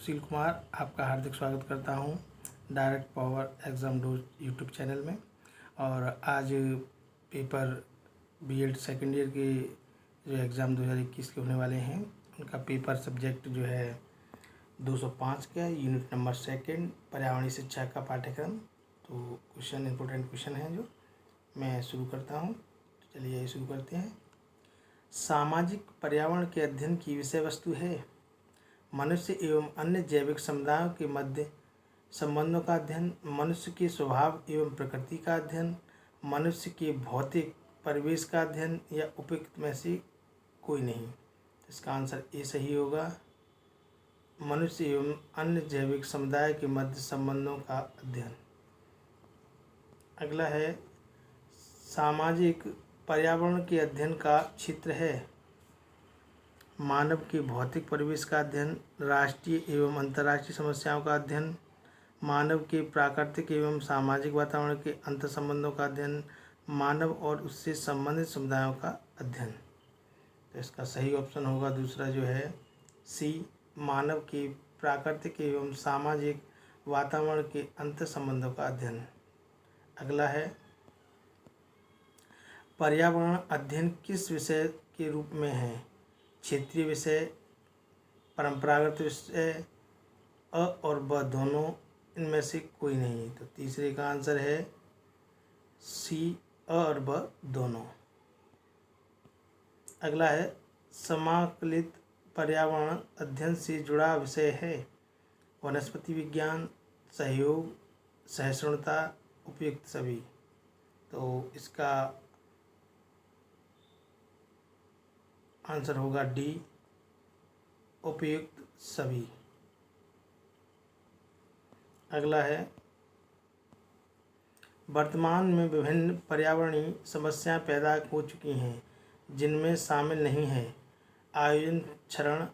सुशील कुमार आपका हार्दिक स्वागत करता हूं direct power exam dose YouTube channel में। और आज पेपर बीएड सेकेंड ईयर के जो एग्ज़ाम 2021 के होने वाले हैं उनका पेपर सब्जेक्ट जो है 205 का यूनिट नंबर सेकंड पर्यावरणीय शिक्षा का पाठ्यक्रम। तो क्वेश्चन इंपॉर्टेंट क्वेश्चन है जो मैं शुरू करता हूं। तो चलिए शुरू करते हैं। सामाजिक पर्यावरण के अध्ययन की विषय वस्तु है मनुष्य एवं अन्य जैविक समुदायों के मध्य संबंधों का अध्ययन, मनुष्य के स्वभाव एवं प्रकृति का अध्ययन, मनुष्य के भौतिक परिवेश का अध्ययन या उपयुक्त में से कोई नहीं। इसका आंसर ए सही होगा, मनुष्य एवं अन्य जैविक समुदाय के मध्य संबंधों का अध्ययन। अगला है सामाजिक पर्यावरण के अध्ययन का क्षेत्र है मानव के भौतिक परिवेश का अध्ययन, राष्ट्रीय एवं अंतर्राष्ट्रीय समस्याओं का अध्ययन, मानव के प्राकृतिक एवं सामाजिक वातावरण के अंतर संबंधों का अध्ययन, मानव और उससे संबंधित समुदायों का अध्ययन। तो इसका सही ऑप्शन होगा दूसरा जो है सी, मानव के प्राकृतिक एवं सामाजिक वातावरण के अंतर संबंधों का अध्ययन। अगला है पर्यावरण अध्ययन किस विषय के रूप में है? क्षेत्रीय विषय, परंपरागत विषय, अ और ब दोनों, इनमें से कोई नहीं। तो तीसरे का आंसर है सी, अ और ब दोनों। अगला है समाकलित पर्यावरण अध्ययन से जुड़ा विषय है वनस्पति विज्ञान, सहयोग, सहिष्णुता, उपयुक्त सभी। तो इसका आंसर होगा डी, उपयुक्त सभी। अगला है वर्तमान में विभिन्न पर्यावरणीय समस्याएं पैदा हो चुकी हैं जिनमें शामिल नहीं है आयोजन क्षरण,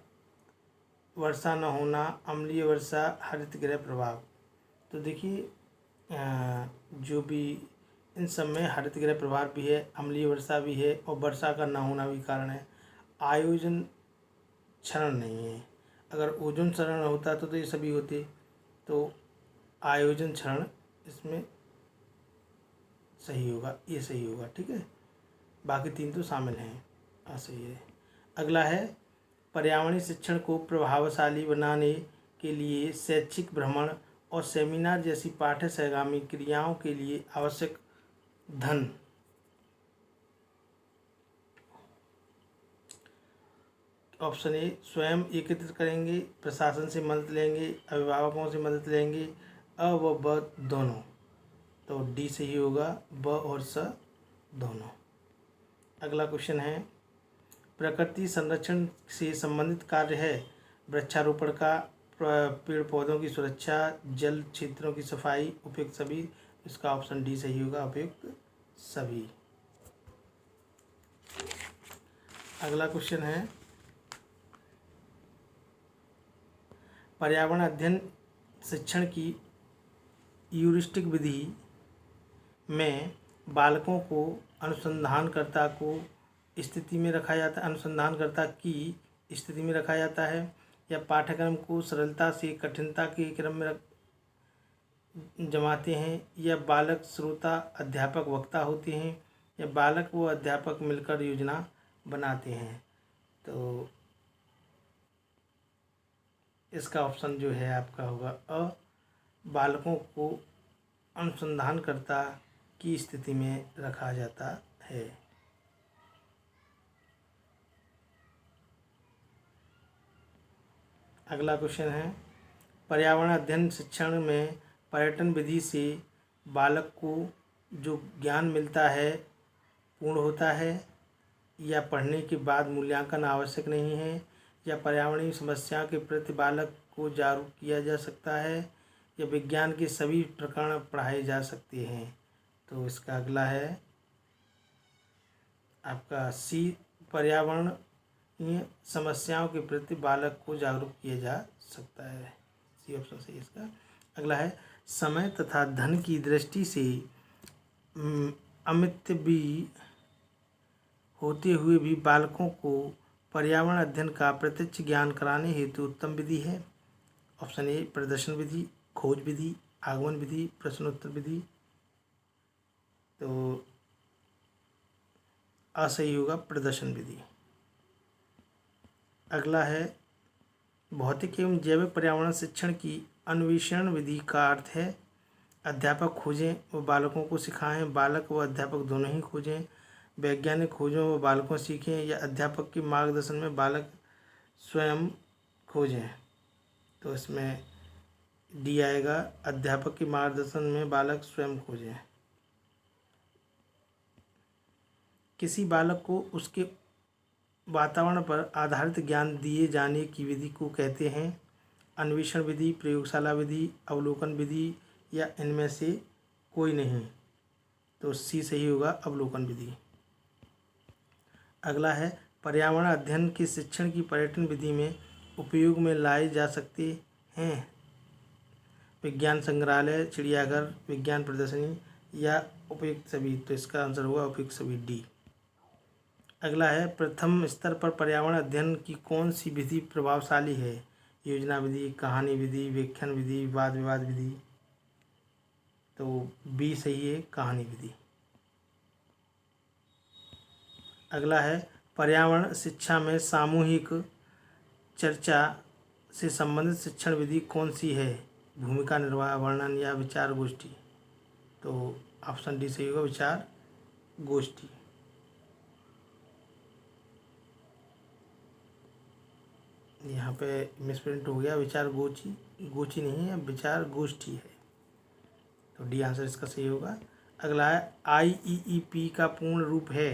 वर्षा न होना, अम्लीय वर्षा, हरित गृह प्रभाव। तो देखिए जो भी इन सब में हरित गृह प्रभाव भी है, अम्लीय वर्षा भी है और वर्षा का न होना भी कारण है। आयोजन क्षरण नहीं है। अगर ओजोन क्षरण होता तो ये सभी होते। तो आयोजन क्षरण इसमें सही होगा, ये सही होगा। ठीक है, बाकी तीन तो शामिल हैं, सही है। अगला है पर्यावरणीय शिक्षण को प्रभावशाली बनाने के लिए शैक्षिक भ्रमण और सेमिनार जैसी पाठ्य सहगामी क्रियाओं के लिए आवश्यक धन। ऑप्शन ए स्वयं एकत्रित करेंगे, प्रशासन से मदद लेंगे, अभिभावकों से मदद लेंगे, अ व ब दोनों। तो डी सही होगा, ब और स दोनों। अगला क्वेश्चन है प्रकृति संरक्षण से संबंधित कार्य है वृक्षारोपण का, पेड़ पौधों की सुरक्षा, जल क्षेत्रों की सफाई, उपयुक्त सभी। इसका ऑप्शन डी सही होगा, उपयुक्त सभी। अगला क्वेश्चन है पर्यावरण अध्ययन शिक्षण की ह्यूरिस्टिक विधि में बालकों को अनुसंधानकर्ता की स्थिति में रखा जाता है या पाठ्यक्रम को सरलता से कठिनता के क्रम में जमाते हैं, या बालक श्रोता अध्यापक वक्ता होते हैं, या बालक व अध्यापक मिलकर योजना बनाते हैं। तो इसका ऑप्शन जो है आपका होगा अ, बालकों को अनुसंधानकर्ता की स्थिति में रखा जाता है। अगला क्वेश्चन है पर्यावरण अध्ययन शिक्षण में पर्यटन विधि से बालक को जो ज्ञान मिलता है पूर्ण होता है, या पढ़ने के बाद मूल्यांकन आवश्यक नहीं है, या पर्यावरणीय समस्या के प्रति बालक को जागरूक किया जा सकता है, या विज्ञान के सभी प्रकरण पढ़ाए जा सकते हैं। तो इसका अगला है आपका सी, पर्यावरणीय समस्याओं के प्रति बालक को जागरूक किया जा सकता है। सी ऑप्शन सही इसका। अगला है समय तथा धन की दृष्टि से अमितव्ययी होते हुए भी बालकों को पर्यावरण अध्ययन का प्रत्यक्ष ज्ञान कराने हेतु उत्तम विधि है। ऑप्शन ए प्रदर्शन विधि, खोज विधि, आगमन विधि, प्रश्नोत्तर विधि। तो असही होगा प्रदर्शन विधि। अगला है भौतिक एवं जैविक पर्यावरण शिक्षण की अन्वेषण विधि का अर्थ है अध्यापक खोजें व बालकों को सिखाएं, बालक व अध्यापक दोनों ही खोजें, वैज्ञानिक खोजों व बालकों सीखें, या अध्यापक के मार्गदर्शन में बालक स्वयं खोजें। तो इसमें डी आएगा, अध्यापक के मार्गदर्शन में बालक स्वयं खोजें। किसी बालक को उसके वातावरण पर आधारित ज्ञान दिए जाने की विधि को कहते हैं अन्वेषण विधि, प्रयोगशाला विधि, अवलोकन विधि, या इनमें से कोई नहीं। तो सी सही होगा, अवलोकन विधि। अगला है पर्यावरण अध्ययन के शिक्षण की पर्यटन विधि में उपयोग में लाए जा सकते हैं विज्ञान संग्रहालय, चिड़ियाघर, विज्ञान प्रदर्शनी, या उपयुक्त सभी। तो इसका आंसर होगा उपयुक्त सभी, डी। अगला है प्रथम स्तर पर पर्यावरण अध्ययन की कौन सी विधि प्रभावशाली है योजना विधि, कहानी विधि, व्याख्यान विधि, वाद विवाद विधि। तो बी सही है, कहानी विधि। अगला है पर्यावरण शिक्षा में सामूहिक चर्चा से संबंधित शिक्षण विधि कौन सी है भूमिका निर्वाह, वर्णन, या विचार गोष्ठी। तो ऑप्शन डी सही होगा, विचार गोष्ठी। यहाँ पे मिसप्रिंट हो गया, विचार गोची, गोची नहीं है, विचार गोष्ठी है। तो डी आंसर इसका सही होगा। अगला है IEEP का पूर्ण रूप है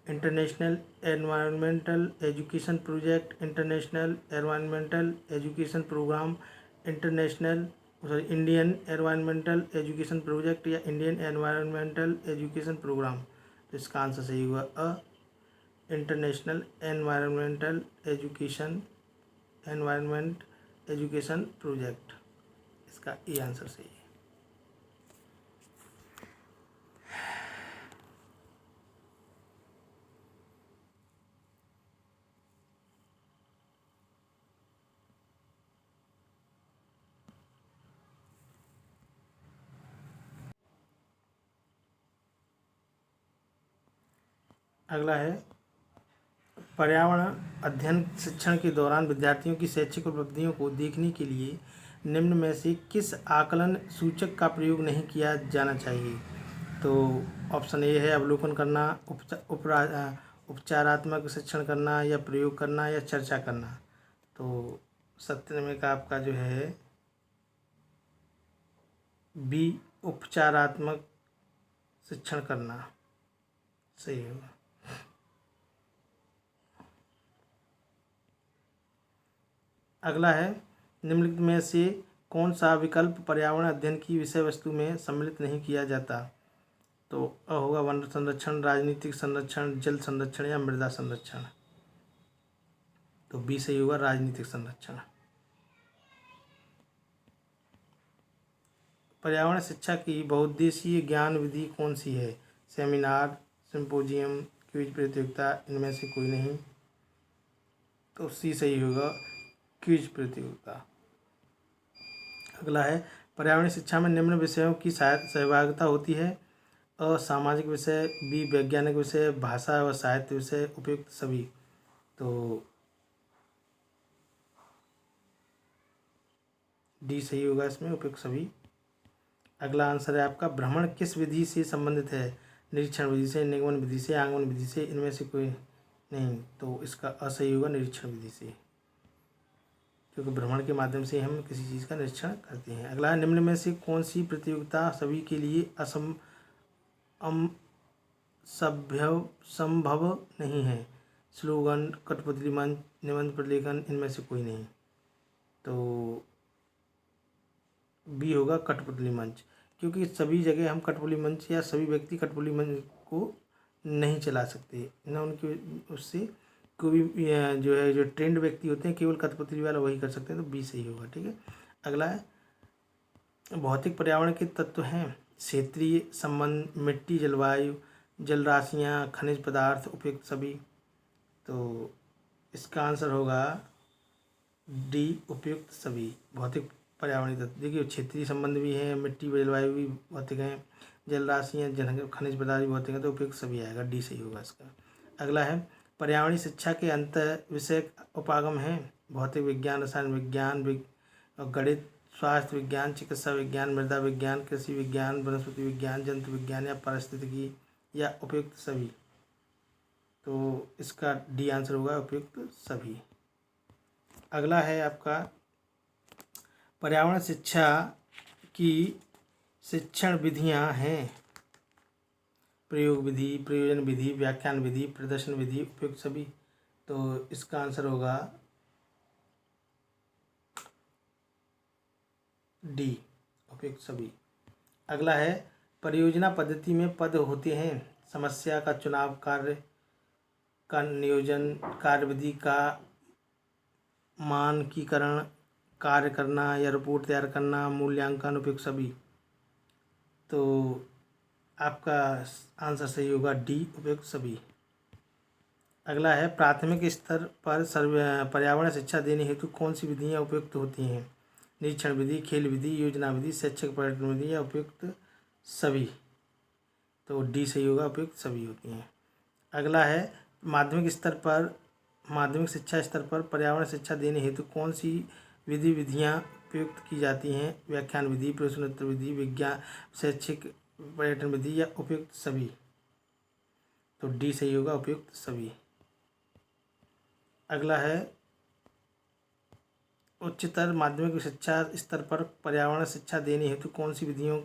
international environmental education project, international environmental education programme, Indian environmental education project, या इंडियन एनवायरमेंटल एजुकेशन प्रोग्राम। तो इसका आंसर सही होगा अ, इंटरनेशनल एनवायरमेंटल एजुकेशन प्रोजेक्ट। इसका ए आंसर सही है। अगला है पर्यावरण अध्ययन शिक्षण के दौरान विद्यार्थियों की शैक्षिक उपलब्धियों को देखने के लिए निम्न में से किस आकलन सूचक का प्रयोग नहीं किया जाना चाहिए। तो ऑप्शन ए है अवलोकन करना, उपचारात्मक शिक्षण करना, या प्रयोग करना, या चर्चा करना। तो 97 का आपका जो है बी, उपचारात्मक शिक्षण करना सही होगा। अगला है निम्नलिखित में से कौन सा विकल्प पर्यावरण अध्ययन की विषय वस्तु में सम्मिलित नहीं किया जाता। तो अ होगा वन संरक्षण, राजनीतिक संरक्षण, जल संरक्षण, या मृदा संरक्षण। तो बी सही होगा, राजनीतिक संरक्षण। पर्यावरण शिक्षा की बहुउद्देशीय ज्ञान विधि कौन सी है सेमिनार, सिंपोजियम, क्विज प्रतियोगिता, इनमें से कोई नहीं। तो सी सही होगा, क्विज प्रतियोगिता। अगला है पर्यावरण शिक्षा में निम्न विषयों की सहभागिता होती है अ सामाजिक विषय, बी वैज्ञानिक विषय, भाषा व साहित्य विषय, उपयुक्त सभी। तो डी सही होगा इसमें, उपयुक्त सभी। अगला आंसर है आपका भ्रमण किस विधि से संबंधित है निरीक्षण विधि से, निगमन विधि से, आगमन विधि से, इनमें से कोई नहीं। तो इसका असही होगा, निरीक्षण विधि से, क्योंकि भ्रमण के माध्यम से हम किसी चीज़ का निरीक्षण करते हैं। अगला है निम्न में से कौन सी प्रतियोगिता सभी के लिए संभव नहीं है स्लोगन, कठपुतली मंच, निबंध प्रलेखन, इनमें से कोई नहीं। तो बी होगा कठपुतली मंच, क्योंकि सभी जगह हम कठपुतली मंच या सभी व्यक्ति कठपुतली मंच को नहीं चला सकते ना, उनकी उससे कोई भी जो है जो ट्रेंड व्यक्ति होते हैं केवल कठपुतली वाला वही कर सकते हैं। तो बी सही होगा, ठीक है। अगला है भौतिक पर्यावरण के तत्व हैं क्षेत्रीय संबंध, मिट्टी, जलवायु, जल राशियाँ, खनिज पदार्थ, उपयुक्त सभी। तो इसका आंसर होगा डी, उपयुक्त सभी। भौतिक पर्यावरणीय तत्व, देखिए क्षेत्रीय संबंध भी है, मिट्टी जलवायु भी भौतिक हैं, जल राशि हैं, जन खनिज पदार्थ भी भौतिक हैं, तो उपयुक्त सभी आएगा, डी सही होगा इसका। अगला है पर्यावरणीय शिक्षा के अंत विषय उपागम हैं भौतिक विज्ञान, रसायन विज्ञान, और गणित, स्वास्थ्य विज्ञान, चिकित्सा विज्ञान, मृदा विज्ञान, कृषि विज्ञान, वनस्पति विज्ञान, जंतु विज्ञान या पारिस्थितिकी या उपयुक्त सभी। तो इसका डी आंसर होगा, उपयुक्त सभी। अगला है आपका पर्यावरण शिक्षा की शिक्षण विधियां हैं प्रयोग विधि, प्रयोजन विधि, व्याख्यान विधि, प्रदर्शन विधि, उपयुक्त सभी। तो इसका आंसर होगा डी, उपयुक्त सभी। अगला है परियोजना पद्धति में पद होते हैं समस्या का चुनाव, कार्य का नियोजन, कार्यविधि का मानकीकरण, कार्य करना या रिपोर्ट तैयार करना, मूल्यांकन, उपयुक्त सभी। तो आपका आंसर सही होगा डी, उपयुक्त सभी। अगला है प्राथमिक स्तर पर पर्यावरण शिक्षा देने हेतु कौन सी विधियाँ उपयुक्त होती हैं? निरीक्षण विधि, खेल विधि, योजना विधि, शैक्षिक पर्यटन विधि या उपयुक्त सभी। तो डी सही होगा, उपयुक्त सभी होती हैं। अगला है माध्यमिक शिक्षा स्तर पर पर्यावरण शिक्षा देने हेतु कौन सी विधियाँ उपयुक्त की जाती हैं? व्याख्यान विधि, प्रश्नोत्तर विधि, विज्ञान, शैक्षिक पर्यटन विधि या उपयुक्त सभी। तो डी सही होगा, उपयुक्त सभी। अगला है उच्चतर माध्यमिक शिक्षा स्तर पर पर्यावरण शिक्षा देने हेतु कौन सी विधियों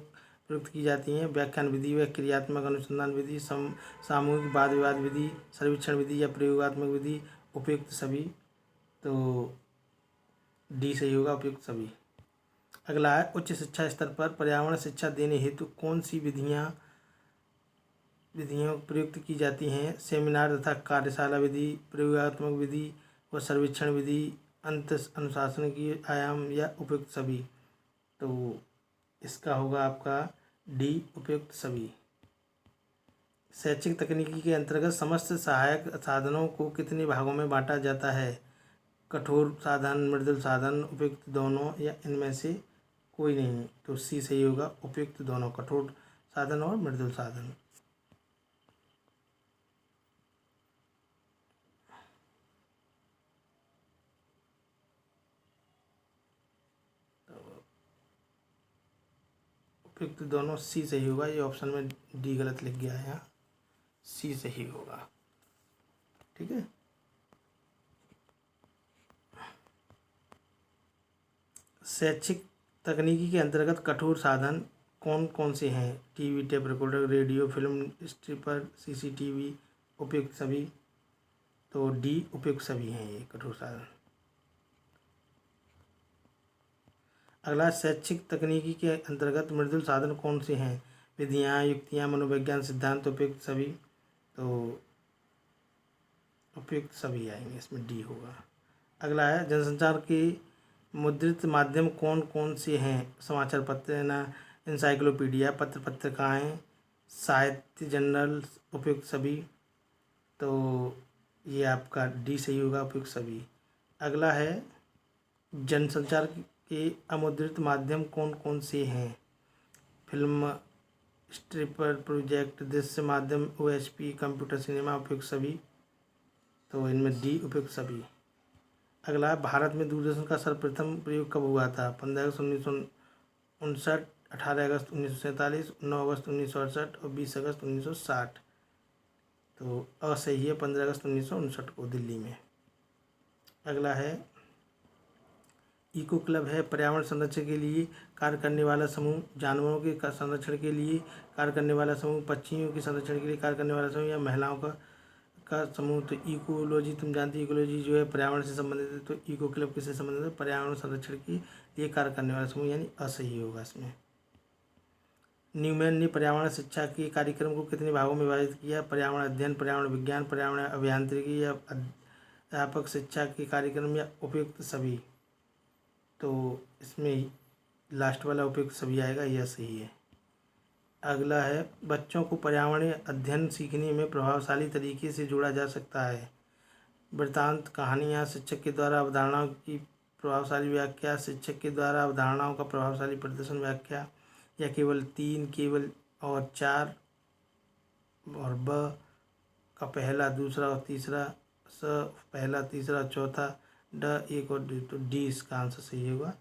प्रयुक्त की जाती हैं? व्याख्यान विधि व क्रियात्मक अनुसंधान विधि, सामूहिक वाद विवाद विधि, सर्वेक्षण विधि या प्रयोगात्मक विधि, उपयुक्त सभी। तो डी सही होगा, उपयुक्त सभी। अगला है उच्च शिक्षा स्तर पर पर्यावरण शिक्षा देने हेतु कौन सी विधियों प्रयुक्त की जाती हैं? सेमिनार तथा कार्यशाला विधि, प्रयोगात्मक विधि व सर्वेक्षण विधि, अंत अनुशासन की आयाम या उपयुक्त सभी। तो इसका होगा आपका डी, उपयुक्त सभी। शैक्षिक तकनीकी के अंतर्गत समस्त सहायक साधनों को कितने भागों में बांटा जाता है? कठोर साधन, मृदुल साधन, उपयुक्त दोनों या इनमें से कोई नहीं। तो सी सही होगा, उपयुक्त दोनों, कठोर साधन और मृदुल साधन। उपयुक्त दोनों, सी सही होगा। ये ऑप्शन में डी गलत लिख गया है, यहाँ सी सही होगा। ठीक है। शैक्षिक तकनीकी के अंतर्गत कठोर साधन कौन कौन से हैं? TV, tape recorder, radio, film stripper, CCTV, उपयुक्त सभी। तो डी, उपयुक्त सभी हैं ये कठोर साधन। अगला शैक्षिक तकनीकी के अंतर्गत मृदुल साधन कौन से हैं? विधियाँ, युक्तियाँ, मनोविज्ञान, सिद्धांत, उपयुक्त सभी। तो उपयुक्त सभी आएंगे, इसमें डी होगा। अगला है जनसंचार के मुद्रित माध्यम कौन कौन से हैं? समाचार पत्र, इंसाइक्लोपीडिया, पत्र पत्रिकाएँ, साहित्य, जर्नल, उपयुक्त सभी। तो ये आपका डी सही होगा, उपयुक्त सभी। अगला है जनसंचार के अमुद्रित माध्यम कौन कौन से हैं? फिल्म स्ट्रिपर, प्रोजेक्ट, दृश्य माध्यम, OSP, कंप्यूटर, सिनेमा, उपयुक्त सभी। तो इनमें डी, उपयुक्त सभी। अगला भारत में दूरदर्शन का सर्वप्रथम प्रयोग कब हुआ था? 15 अगस्त 1959, 18 अगस्त 1947, 9 अगस्त 1968 और 20 अगस्त 1960। तो असही है, 15 अगस्त 1959 को दिल्ली में। अगला है इको क्लब है पर्यावरण संरक्षण के लिए कार्य करने वाला समूह, जानवरों के संरक्षण के लिए कार्य करने वाला समूह, पक्षियों के संरक्षण के लिए कार्य करने वाला समूह या महिलाओं का समूह। तो इकोलॉजी, तुम जानते हो इकोलॉजी जो है पर्यावरण से संबंधित है, तो इको क्लब किससे संबंधित है? पर्यावरण संरक्षण के लिए कार्य करने वाला समूह, यानी असही होगा इसमें। न्यूमैन ने पर्यावरण शिक्षा के कार्यक्रम को कितने भागों में विभाजित किया? पर्यावरण अध्ययन, पर्यावरण विज्ञान, पर्यावरण अभियांत्रिकी या अध्यापक शिक्षा के कार्यक्रम या उपयुक्त सभी। तो इसमें लास्ट वाला उपयुक्त सभी आएगा, यह सही है। अगला है बच्चों को पर्यावरणीय अध्ययन सीखने में प्रभावशाली तरीके से जोड़ा जा सकता है। वृत्तांत, कहानियाँ, शिक्षक के द्वारा अवधारणाओं की प्रभावशाली व्याख्या, शिक्षक के द्वारा अवधारणाओं का प्रभावशाली प्रदर्शन, व्याख्या, या केवल 3, केवल और 4, और ब का पहला, दूसरा और तीसरा, स पहला, तीसरा, चौथा, ड एक और डी। तो डी इसका आंसर सही होगा,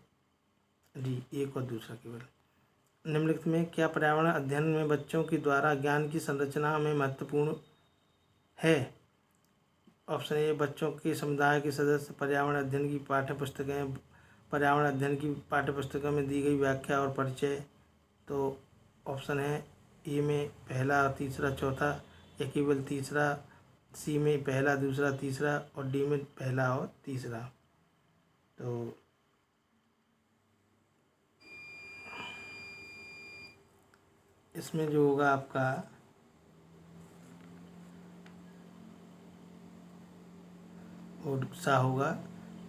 डी एक और दूसरा केवल। निम्नलिखित में क्या पर्यावरण अध्ययन में बच्चों के द्वारा ज्ञान की संरचना में महत्वपूर्ण है? ऑप्शन ए, बच्चों के समुदाय के सदस्य पर्यावरण अध्ययन की पाठ्यपुस्तकें, पर्यावरण अध्ययन की पाठ्यपुस्तकों में दी गई व्याख्या और परिचय। तो ऑप्शन है ए में पहला, तीसरा, चौथा, या केवल तीसरा, सी में पहला, दूसरा, तीसरा, और डी में पहला और तीसरा। तो इसमें जो होगा आपका वो सा होगा,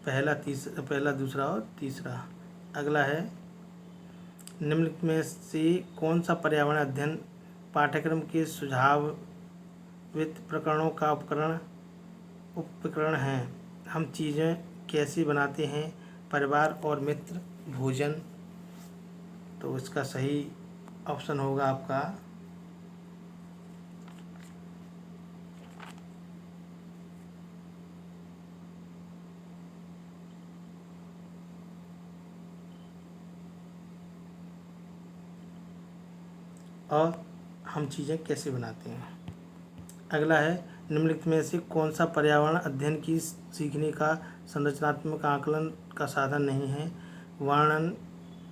पहला, तीसरा, पहला, दूसरा और तीसरा। अगला है, निम्नलिखित में से कौन सा पर्यावरण अध्ययन पाठ्यक्रम के सुझावित प्रकरणों का उपकरण है? हम चीज़ें कैसे बनाते हैं, परिवार और मित्र, भोजन। तो इसका सही ऑप्शन होगा आपका और हम चीज़ें कैसे बनाते हैं। अगला है, निम्नलिखित में से कौन सा पर्यावरण अध्ययन की सीखने का संरचनात्मक आकलन का साधन नहीं है? वर्णन,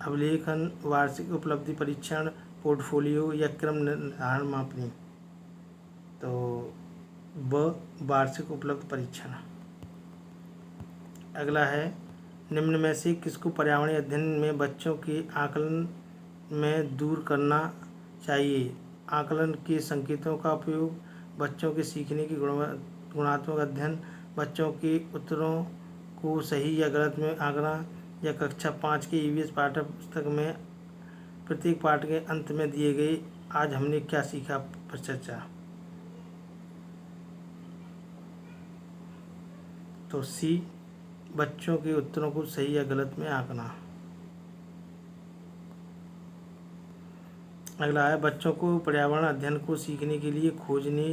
अभिलेखन, वार्षिक उपलब्धि परीक्षण, पोर्टफोलियो, या क्रम निर्धारण मापनी। तो ब वार्षिक उपलब्धि परीक्षण। अगला है, निम्न में से किसको पर्यावरणीय अध्ययन में बच्चों के आकलन में दूर करना चाहिए? आकलन के संकेतों का उपयोग, बच्चों के सीखने की गुणात्मक अध्ययन, बच्चों के उत्तरों को सही या गलत में आंकना, या कक्षा 5 के ईवीएस पाठ्य पुस्तक में प्रत्येक पाठ के अंत में दिए गए आज हमने क्या सीखा पर चर्चा। तो सी, बच्चों के उत्तरों को सही या गलत में आंकना। अगला है, बच्चों को पर्यावरण अध्ययन को सीखने के लिए खोजने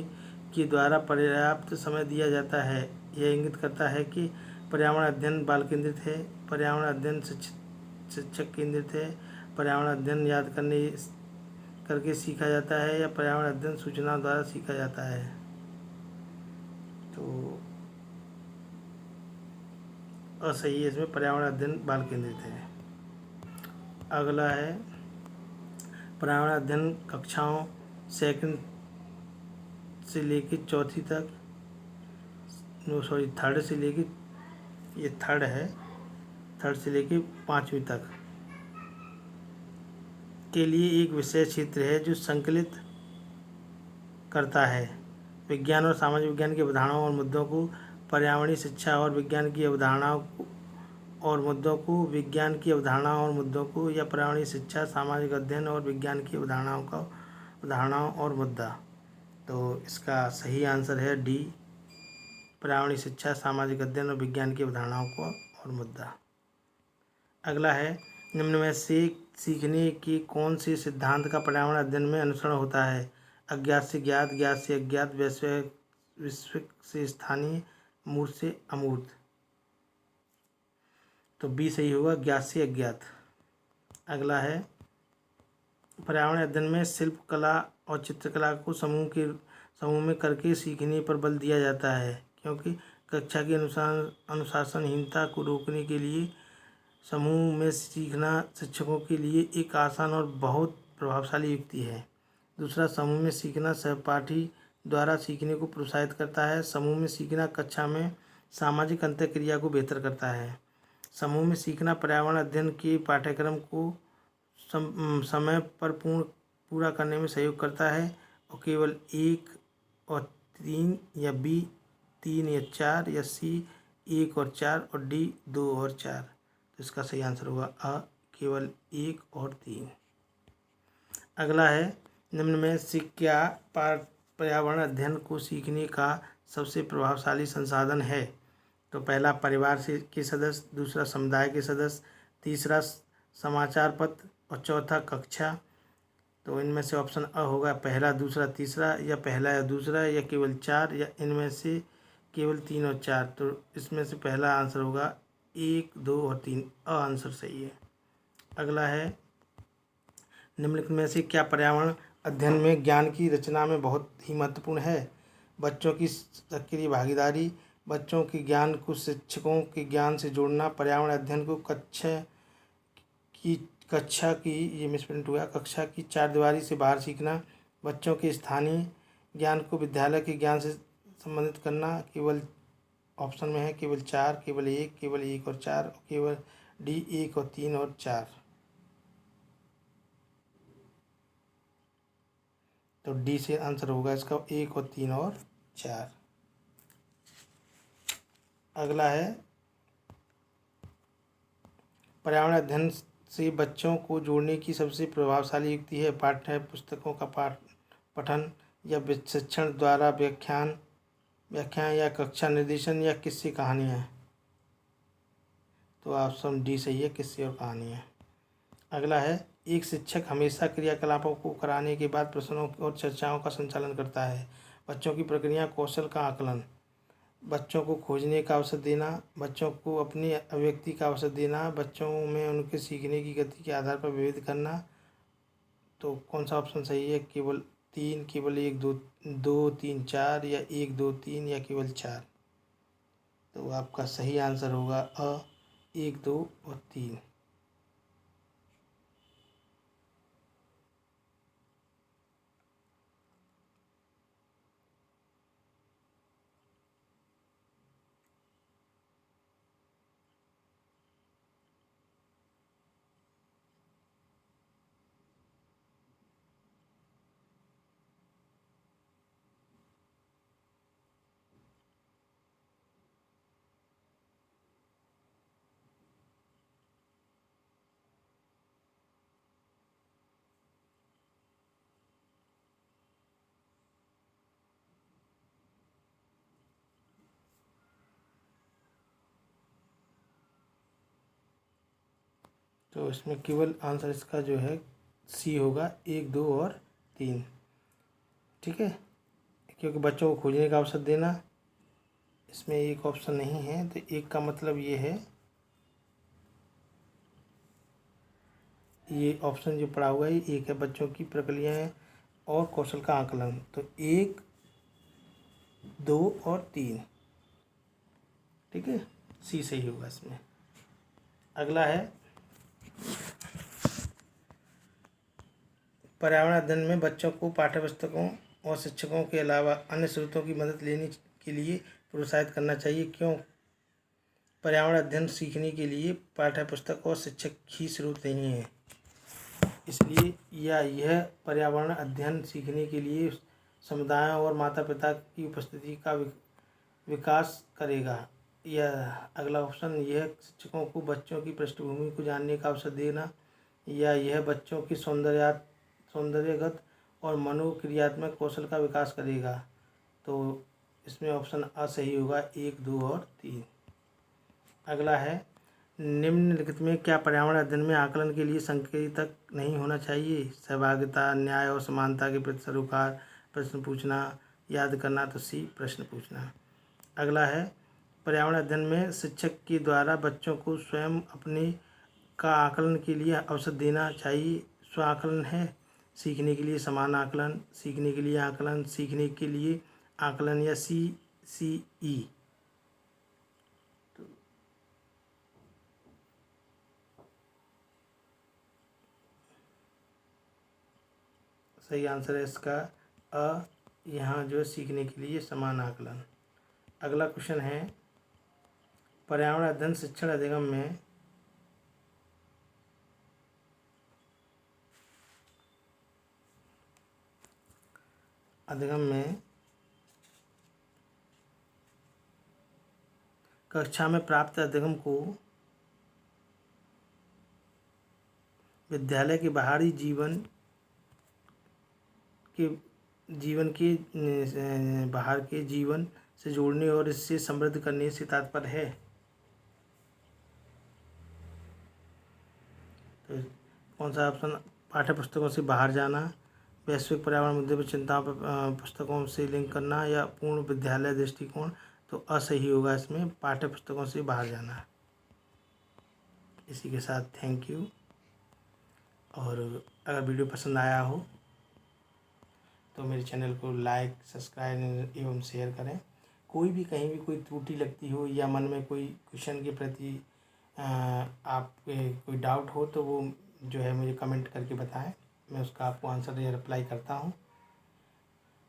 के द्वारा पर्याप्त समय दिया जाता है। यह इंगित करता है कि पर्यावरण अध्ययन बाल केंद्रित है, पर्यावरण अध्ययन शिक्षक केंद्रित है, पर्यावरण अध्ययन याद करके सीखा जाता है, या पर्यावरण अध्ययन सूचना द्वारा सीखा जाता है। तो असही है, इसमें पर्यावरण अध्ययन बाल केंद्रित है। अगला है, पर्यावरण अध्ययन कक्षाओं सेकंड से लेकर चौथी तक, थर्ड से लेकर, ये थर्ड है, थर्ड से लेकर 5वीं तक के लिए एक विषय क्षेत्र है जो संकलित करता है विज्ञान और सामाजिक विज्ञान की अवधारणाओं और मुद्दों को, पर्यावरणीय शिक्षा और विज्ञान की अवधारणाओं और मुद्दों को, विज्ञान की अवधारणाओं और मुद्दों को, या पर्यावरणीय शिक्षा, सामाजिक अध्ययन और विज्ञान की अवधारणाओं और मुद्दा। तो इसका सही आंसर है डी, पर्यावरणीय शिक्षा, सामाजिक अध्ययन और विज्ञान की अवधारणाओं को और मुद्दा। अगला है, निम्न में से सीखने के कौन से सिद्धांत का पर्यावरण अध्ययन में अनुसरण होता है? अज्ञात से ज्ञात, ज्ञात से अज्ञात, वैश्विक से स्थानीय, मूर्त से अमूर्त। तो बी सही होगा, ज्ञात से अज्ञात। अगला है, पर्यावरण अध्ययन में शिल्प कला और चित्रकला को समूह में करके सीखने पर बल दिया जाता है, क्योंकि कक्षा की अनुशासनहीनता को रोकने के लिए समूह में सीखना शिक्षकों के लिए एक आसान और बहुत प्रभावशाली युक्ति है। दूसरा, समूह में सीखना सहपाठी द्वारा सीखने को प्रोत्साहित करता है। समूह में सीखना कक्षा में सामाजिक अंतःक्रिया को बेहतर करता है। समूह में सीखना पर्यावरण अध्ययन के पाठ्यक्रम को समय पर पूरा करने में सहयोग करता है, और केवल 1 और 3, या बी 3 या 4, या सी 1 और 4, और डी 2 और 4। तो इसका सही आंसर होगा अ, केवल 1 और 3। अगला है, निम्न में से क्या पर्यावरण अध्ययन को सीखने का सबसे प्रभावशाली संसाधन है? तो पहला परिवार से के सदस्य, दूसरा समुदाय के सदस्य, तीसरा समाचार पत्र और चौथा कक्षा। तो इनमें से ऑप्शन अ होगा पहला, दूसरा, तीसरा, या पहला या दूसरा, या केवल चार, या इनमें से केवल तीन और चार। तो इसमें से पहला आंसर होगा 1, 2 और 3। अ आंसर सही है। अगला है, निम्नलिखित में से क्या पर्यावरण अध्ययन में ज्ञान की रचना में बहुत ही महत्वपूर्ण है? बच्चों की सक्रिय भागीदारी, बच्चों के ज्ञान को शिक्षकों के ज्ञान से जोड़ना, पर्यावरण अध्ययन को कक्षा की चारदीवारी से बाहर सीखना, बच्चों के स्थानीय ज्ञान को विद्यालय के ज्ञान से संबंधित करना। केवल ऑप्शन में है केवल चार, केवल एक और चार, केवल डी 1 और 3 और 4। तो डी से आंसर होगा इसका 1 और 3 और 4। अगला है, पर्यावरण अध्ययन से बच्चों को जोड़ने की सबसे प्रभावशाली युक्ति है? पाठ्य पुस्तकों का पठन, या शिक्षण द्वारा व्याख्यान या कक्षा निर्देशन, या किस्से कहानियाँ। तो ऑप्शन डी सही है, किस्से और कहानियाँ। अगला है, एक शिक्षक हमेशा क्रियाकलापों को कराने के बाद प्रश्नों और चर्चाओं का संचालन करता है। बच्चों की प्रक्रिया कौशल का आकलन, बच्चों को खोजने का अवसर देना, बच्चों को अपनी अभिव्यक्ति का अवसर देना, बच्चों में उनके सीखने की गति के आधार पर विभेद करना। तो कौन सा ऑप्शन सही है? केवल 3, केवल 1, 2, 3, 4, या 1, 2, 3, या केवल 4। तो आपका सही आंसर होगा अ 1, 2 और 3। तो इसमें केवल आंसर इसका जो है सी होगा, 1, 2 और 3। ठीक है, क्योंकि बच्चों को खोजने का अवसर देना, इसमें एक ऑप्शन नहीं है। तो एक का मतलब ये है, ये ऑप्शन जो पड़ा हुआ है एक है, बच्चों की प्रक्रियाएं और कौशल का आकलन। तो 1, 2 और 3। ठीक है, सी सही होगा इसमें। अगला है, पर्यावरण अध्ययन में बच्चों को पाठ्यपुस्तकों और शिक्षकों के अलावा अन्य स्रोतों की मदद लेने के लिए प्रोत्साहित करना चाहिए। क्यों? पर्यावरण अध्ययन सीखने के लिए पाठ्यपुस्तक और शिक्षक ही स्रोत नहीं है, इसलिए यह पर्यावरण अध्ययन सीखने के लिए समुदायों और माता पिता की उपस्थिति का विकास करेगा। यह अगला ऑप्शन, यह शिक्षकों को बच्चों की पृष्ठभूमि को जानने का अवसर देना, या यह बच्चों की सौंदर्यगत और मनोक्रियात्मक कौशल का विकास करेगा। तो इसमें ऑप्शन अ सही होगा, 1, 2 और 3। अगला है, निम्नलिखित में क्या पर्यावरण अध्ययन में आकलन के लिए संकेतक नहीं होना चाहिए? सहभागिता, न्याय और समानता के प्रति सरोकार, प्रश्न पूछना, याद करना। तो सी, प्रश्न पूछना। अगला है, पर्यावरण अध्ययन में शिक्षक के द्वारा बच्चों को स्वयं अपने का आकलन के लिए अवसर देना चाहिए। स्व आकलन है, सीखने के लिए समान आकलन, सीखने के लिए आकलन, सीखने के लिए आकलन, या CCE। सही आंसर है इसका अ, यहाँ जो है सीखने के लिए समान आकलन। अगला क्वेश्चन है, पर्यावरण अध्ययन शिक्षण अधिगम में कक्षा में प्राप्त अधिगम को विद्यालय के बाहरी जीवन के बाहर के जीवन से जोड़ने और इससे समृद्ध करने से तात्पर्य है। तो कौन सा ऑप्शन? पाठ्य पुस्तकों से बाहर जाना, वैश्विक पर्यावरण मुद्दे पर चिंताओं पर पुस्तकों से लिंक करना, या पूर्ण विद्यालय दृष्टिकोण। तो असही होगा इसमें, पाठ्य पुस्तकों से बाहर जाना। इसी के साथ थैंक यू। और अगर वीडियो पसंद आया हो तो मेरे चैनल को लाइक, सब्सक्राइब एवं शेयर करें। कोई भी कहीं भी कोई त्रुटि लगती हो या मन में कोई क्वेश्चन के प्रति आप कोई डाउट हो तो वो जो है मुझे कमेंट करके बताएं, मैं उसका आपको आंसर या रिप्लाई करता हूँ।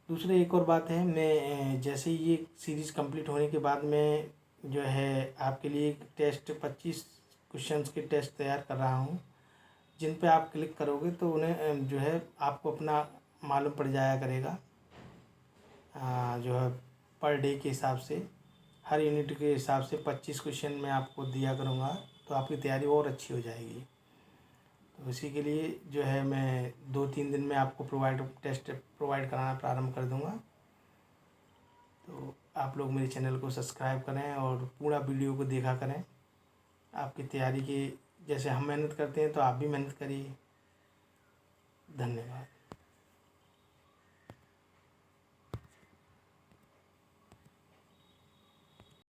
दूसरी एक और बात है, मैं जैसे ही ये सीरीज़ कंप्लीट होने के बाद मैं जो है आपके लिए एक टेस्ट 25 क्वेश्चंस के टेस्ट तैयार कर रहा हूँ, जिन पे आप क्लिक करोगे तो उन्हें जो है आपको अपना मालूम पड़ जाया करेगा। जो है पर डे के हिसाब से, हर यूनिट के हिसाब से 25 क्वेश्चन मैं आपको दिया करूँगा, तो आपकी तैयारी और अच्छी हो जाएगी। तो इसी के लिए जो है मैं 2-3 दिन में आपको टेस्ट प्रोवाइड कराना प्रारंभ कर दूँगा। तो आप लोग मेरे चैनल को सब्सक्राइब करें और पूरा वीडियो को देखा करें। आपकी तैयारी की जैसे हम मेहनत करते हैं तो आप भी मेहनत करिए। धन्यवाद।